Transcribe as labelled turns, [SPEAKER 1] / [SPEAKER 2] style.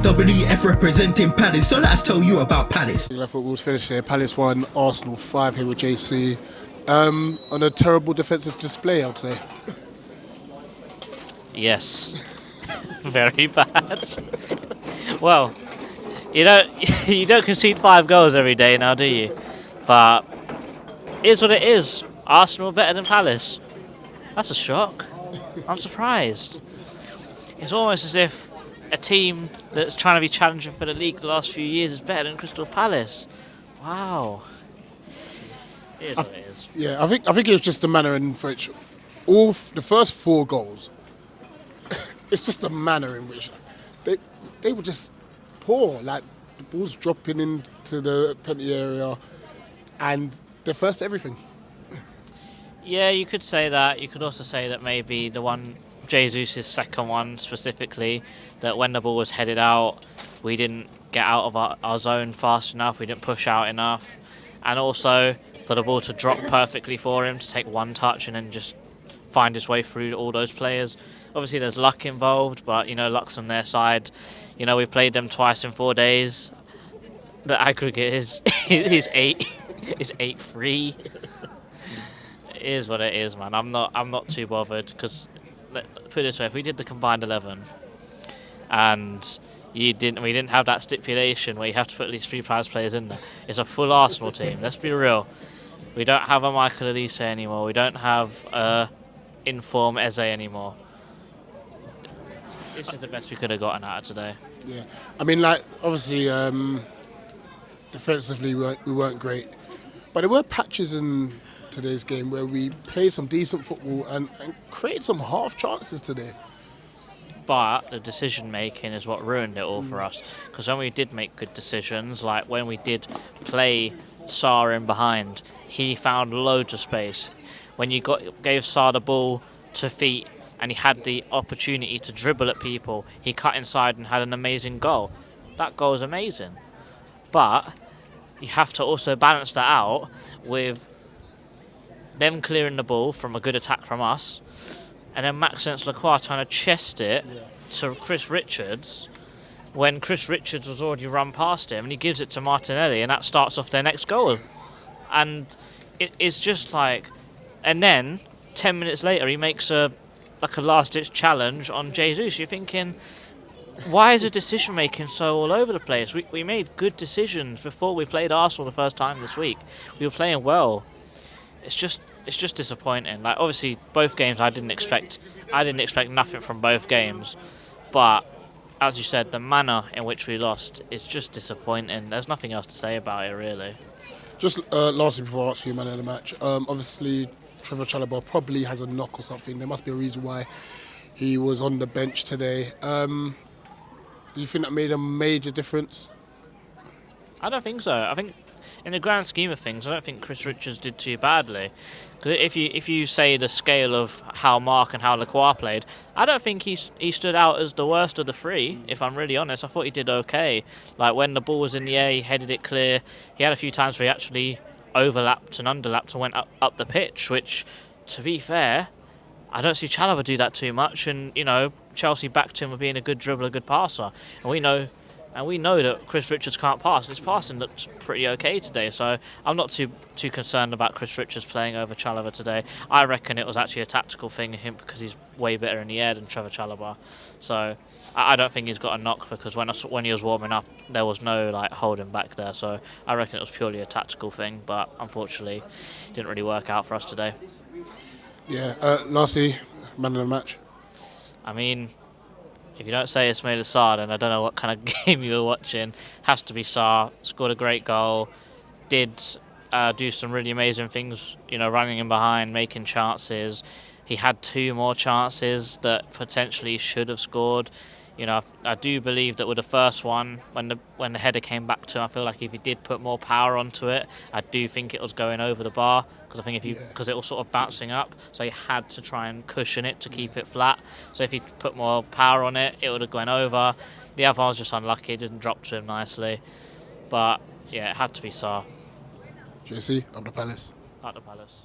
[SPEAKER 1] WF representing Palace, so let us tell you about Palace.
[SPEAKER 2] Football's finished here. Palace 1, Arsenal 5 here with JC. On a terrible defensive display, I would say.
[SPEAKER 3] Yes. Very bad. Well, you don't concede 5 goals every day now, do you? But it is what it is. Arsenal better than Palace. That's a shock. I'm surprised. It's almost as if a team that's trying to be challenging for the league the last few years is better than Crystal Palace. Wow. It is what it is.
[SPEAKER 2] Yeah, I think it was just the manner in which the first 4 goals. It's just the manner in which they were just poor. Like the ball's dropping into the penalty area, and they're first to everything.
[SPEAKER 3] Yeah, you could say that. You could also say that maybe the one, Jesus' second one specifically, that when the ball was headed out, we didn't get out of our zone fast enough, we didn't push out enough, and also for the ball to drop perfectly for him, to take one touch and then just find his way through all those players. Obviously there's luck involved, but luck's on their side. We've played them twice in 4 days. The aggregate is 8-3. It is what it is, man. I'm not too bothered, because put it this way, if we did the combined 11 and we didn't have that stipulation where you have to put at least 3 players in there, it's a full Arsenal team. Let's be real. We don't have a Michael Elise anymore. We don't have in-form Eze anymore. This is the best we could have gotten out of today.
[SPEAKER 2] Yeah, I mean, obviously, defensively we weren't great, but there were patches in today's game where we played some decent football and created some half chances today.
[SPEAKER 3] But the decision making is what ruined it all for us. Because when we did make good decisions, like when we did play Sarr in behind, he found loads of space. When you gave Sarr the ball to feet and he had the opportunity to dribble at people, he cut inside and had an amazing goal. That goal is amazing. But you have to also balance that out with them clearing the ball from a good attack from us, and then Maxence Lacroix trying to chest it to Chris Richards when Chris Richards was already run past him, and he gives it to Martinelli, and that starts off their next goal. And it's just and then 10 minutes later he makes a last-ditch challenge on Jesus. You're thinking, why is the decision making so all over the place? We made good decisions before we played Arsenal the first time this week. We were playing well. It's just disappointing. Obviously both games I didn't expect nothing from both games, but as you said, the manner in which we lost is just disappointing. There's nothing else to say about it, really.
[SPEAKER 2] Just lastly, before I ask you man of the match, obviously Trevor Chalobah probably has a knock or something. There must be a reason why he was on the bench today. Do you think that made a major difference?
[SPEAKER 3] I don't think so. I think in the grand scheme of things, I don't think Chris Richards did too badly. Because if you say the scale of how Mark and how Lacroix played, I don't think he stood out as the worst of the 3, if I'm really honest. I thought he did okay. When the ball was in the air, he headed it clear. He had a few times where he actually overlapped and underlapped and went up the pitch, which, to be fair, I don't see Chalobah do that too much. And, Chelsea backed him with being a good dribbler, a good passer. And we know that Chris Richards can't pass. His passing looked pretty okay today, so I'm not too concerned about Chris Richards playing over Chalobah today. I reckon it was actually a tactical thing in him because he's way better in the air than Trevor Chalobah. So I don't think he's got a knock, because when he was warming up, there was no holding back there. So I reckon it was purely a tactical thing, but unfortunately, it didn't really work out for us today.
[SPEAKER 2] Yeah. Lastly, man of the match.
[SPEAKER 3] I mean, if you don't say Ismaila Sarr, then I don't know what kind of game you were watching. Has to be Sarr. Scored a great goal. Did do some really amazing things, running in behind, making chances. He had 2 more chances that potentially should have scored. I do believe that with the first one, when the header came back to him, I feel like if he did put more power onto it, I do think it was going over the bar, because I think because it was sort of bouncing up, so he had to try and cushion it to keep it flat. So if he put more power on it, it would have gone over. The other one was just unlucky; it didn't drop to him nicely. But yeah, it had to be Sarr.
[SPEAKER 2] JC, up the Palace.
[SPEAKER 3] Up the Palace.